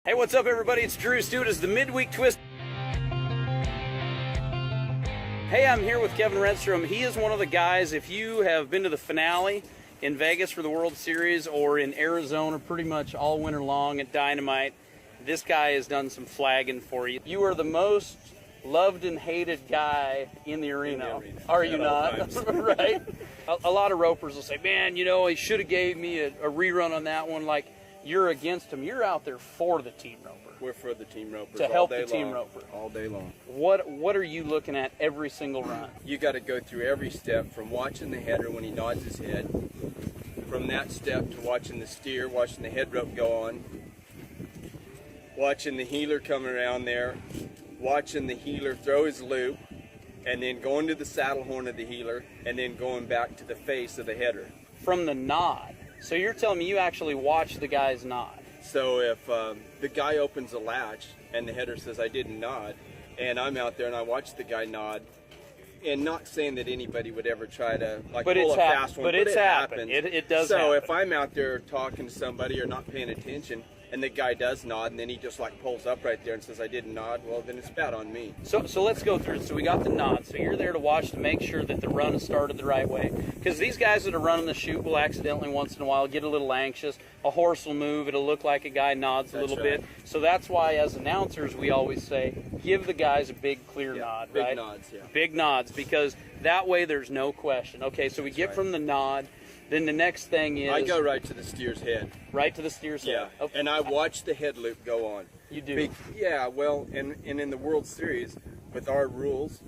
Hey, what's up, everybody? It's Drew Stewart. It's the Midweek Twist. Hey, I'm here with Kevin Redstrom. He is one of the guys, if you have been to the finale in Vegas for the World Series or in Arizona pretty much all winter long at Dynamite, this guy has done some flagging for you. You are the most loved and hated guy in the arena. Are you not? Right? A lot of ropers will say, man, you know, he should have gave me a rerun on that one. Like, you're against him. You're out there for the team roper. We're for the team ropers. To help the team roper. All day long. What are you looking at every single run? You got to go through every step, from watching the header when he nods his head, from that step to watching the steer, watching the head rope go on, watching the heeler come around there, watching the heeler throw his loop, and then going to the saddle horn of the heeler, and then going back to the face of the header. From the nod. So you're telling me you actually watch the guy's nod? So if the guy opens a latch and the header says, I didn't nod, and I'm out there and I watch the guy nod, and not saying that anybody would ever try to pull a fast one, but it happens. It does happen. So if I'm out there talking to somebody or not paying attention, and the guy does nod, and then he just pulls up right there and says, I didn't nod, well, then it's bad on me. So let's go through it. So we got the nod. So you're there to watch to make sure that the run is started the right way. Because these guys that are running the chute will accidentally once in a while get a little anxious. A horse will move. It'll look like a guy nods a little bit. So that's why, as announcers, we always say, give the guys a big, clear nod, right? Big nods, yeah. Big nods, because that way there's no question. Okay, so we get from the nod. Then the next thing is... I go right to the steer's head. Right to the steer's head. Yeah, and I watch the head loop go on. You do? Yeah, well, and in the World Series, with our rules,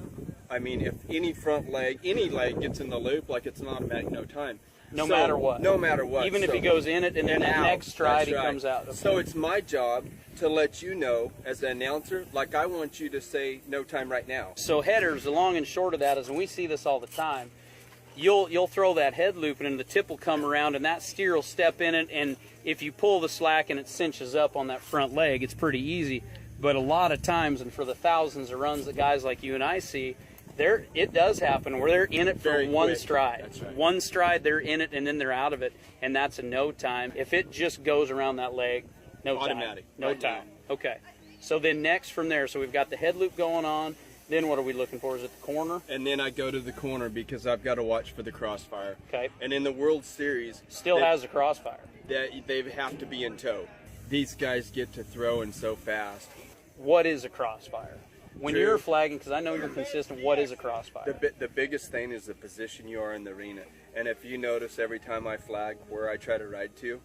I mean, if any front leg, any leg gets in the loop, it's an automatic no time. No matter what. No matter what. Even if he goes in it and then that next stride he comes out. Okay. So it's my job to let you know, as an announcer, I want you to say no time right now. So headers, the long and short of that is, and we see this all the time, you'll throw that head loop and the tip will come around and that steer will step in it, and if you pull the slack and it cinches up on that front leg, it's pretty easy. But a lot of times, and for the thousands of runs that guys like you and I see, it does happen where they're in it for Very one quick. stride. That's right. One stride, they're in it and then they're out of it, and that's a no time. If it just goes around that leg, no Automatic. time. No right time. Now. Okay. So then next from there, so we've got the head loop going on. Then what are we looking for? Is it the corner? And then I go to the corner because I've got to watch for the crossfire. Okay. And in the World Series... Still has a crossfire. They have to be in tow. These guys get to throwing so fast. What is a crossfire? When True. you're flagging, because I know you're consistent, what is a crossfire? The biggest thing is the position you are in the arena. And if you notice, every time I flag where I try to ride to,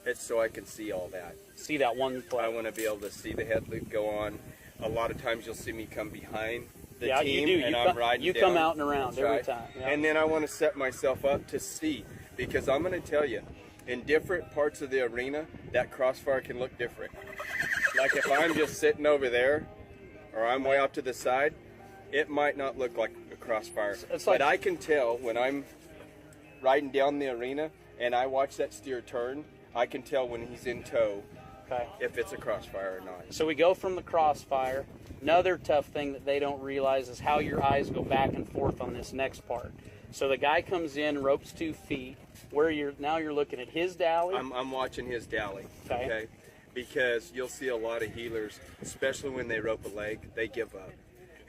it's so I can see all that. See that one play. I want to be able to see the head loop go on. A lot of times you'll see me come behind the team, you do. and I'm riding You down. come out and around That's every right. time. Yeah. And then I want to set myself up to see, because I'm going to tell you, in different parts of the arena, that crossfire can look different. Like if I'm just sitting over there, or I'm way off to the side, it might not look like a crossfire. But I can tell when I'm riding down the arena and I watch that steer turn, I can tell when he's in tow. Okay. If it's a crossfire or not. So we go from the crossfire. Another tough thing that they don't realize is how your eyes go back and forth on this next part. So the guy comes in, ropes 2 feet, where you're looking at his dally. I'm watching his dally. Okay. Because you'll see a lot of healers, especially when they rope a leg, they give up.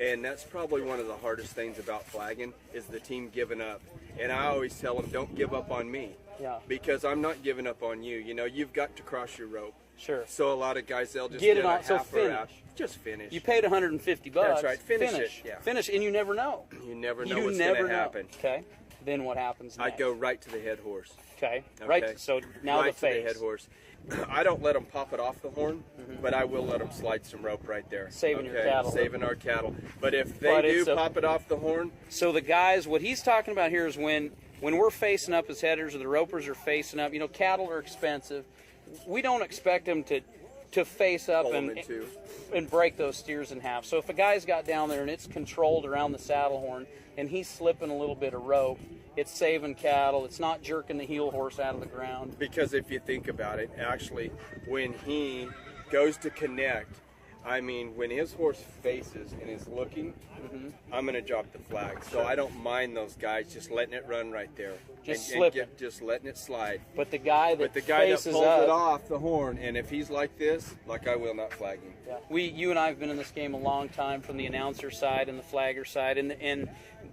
And that's probably one of the hardest things about flagging, is the team giving up. And I always tell them, don't give up on me. Yeah. Because I'm not giving up on you. You know, you've got to cross your rope. Sure. So a lot of guys, they'll just Get get it on. a So half or out. finish. Just finish. You paid $150. That's right. Finish it, yeah. Finish, and you never know. You never know what's going to happen. Okay. Then what happens next? I go right to the head horse. Okay. Right. So now right the face. to the head horse. I don't let them pop it off the horn, but I will let them slide some rope right there. Saving your cattle. Saving our cattle. But if they do pop it off the horn... So the guys, what he's talking about here is when we're facing up as headers or the ropers are facing up, cattle are expensive. We don't expect them to face up and break those steers in half. So if a guy's got down there and it's controlled around the saddle horn and he's slipping a little bit of rope, it's saving cattle. It's not jerking the heel horse out of the ground. Because if you think about it, actually, when he goes to connect, I mean, when his horse faces and is looking, I'm going to drop the flag. So I don't mind those guys just letting it run right there. Just and slipping. just letting it slide. But the guy that that faces pulls up, it off the horn, and if he's like this, like I will not flag him. yeah. You and I have been in this game a long time, from the announcer side and the flagger side, and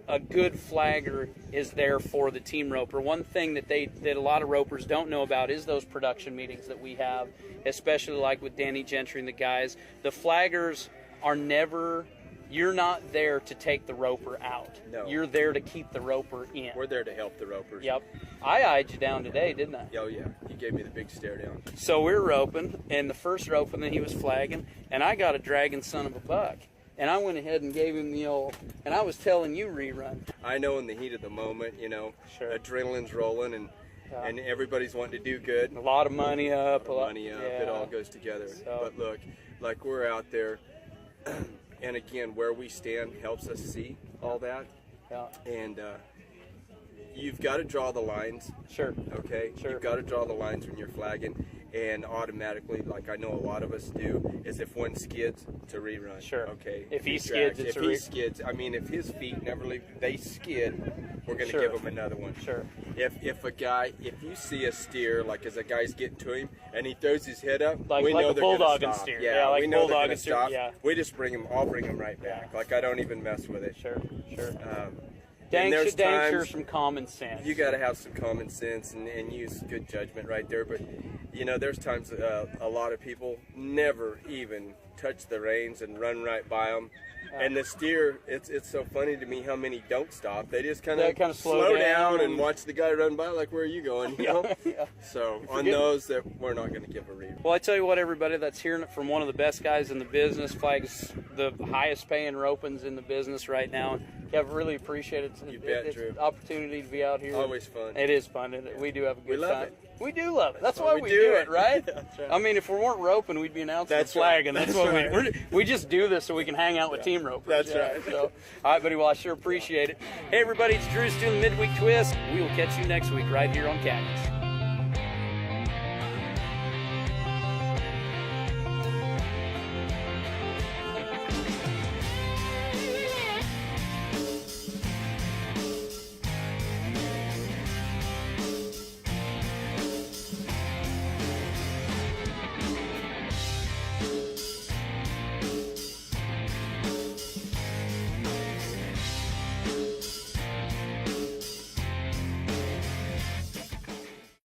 a good flagger is there for the team roper. One thing that a lot of ropers don't know about is those production meetings that we have, especially like with Danny Gentry and the guys. The flaggers are never. You're not there to take the roper out. No. You're there to keep the roper in. We're there to help the ropers. Yep. I eyed you down today, didn't I? Oh, yeah. You gave me the big stare down. So we were roping, and the first rope, and then he was flagging, and I got a dragging son of a buck. And I went ahead and gave him the old, and I was telling you rerun. I know in the heat of the moment, Sure. adrenaline's rolling, and everybody's wanting to do good. A lot of money up. Money up. Yeah. It all goes together. So- But look, like we're out there, and again, where we stand helps us see all that. Yeah. And you've got to draw the lines, Sure. okay? Sure. You've got to draw the lines when you're flagging, and automatically, like I know a lot of us do, is if one skids, to rerun. Sure. Okay. If he drags, skids, it's if a he skids, I mean, if his feet never leave, they skid, we're going to Sure. give him another one. Sure. If you see a steer, like as a guy's getting to him, and he throws his head up, Like- we like know a they're gonna bulldog and stop. steer. Yeah, Yeah, like we know they're bulldog gonna and steer, stop. yeah. We just I'll bring him right back. Yeah. Like I don't even mess with it. Sure. Sure. And there's Dang sure times some common sense. you got to have some common sense and use good judgment right there. But there's times a lot of people never even touch the reins and run right by them. And the steer, it's so funny to me how many don't stop. They just kind of slow down and watch the guy run by. Like, where are you going? You know? Yeah. So on those, that we're not going to give a read. Well, I tell you what, everybody that's hearing it from one of the best guys in the business, flags the highest paying ropings in the business right now. Kev, really appreciate it. You bet, It's Drew. an opportunity to be out here. Always fun. It is fun. We do have a good We love time. it. We do love it. That's why why we we do do it. it, right? That's right. I mean, if we weren't roping, we'd be announcing That's the flag, and right. that's That's what right. we just do this so we can hang out with team ropers. That's right. So, all right, buddy. Well, I sure appreciate it. Hey, everybody, it's Drew's doing the Midweek Twist. We will catch you next week right here on Cactus.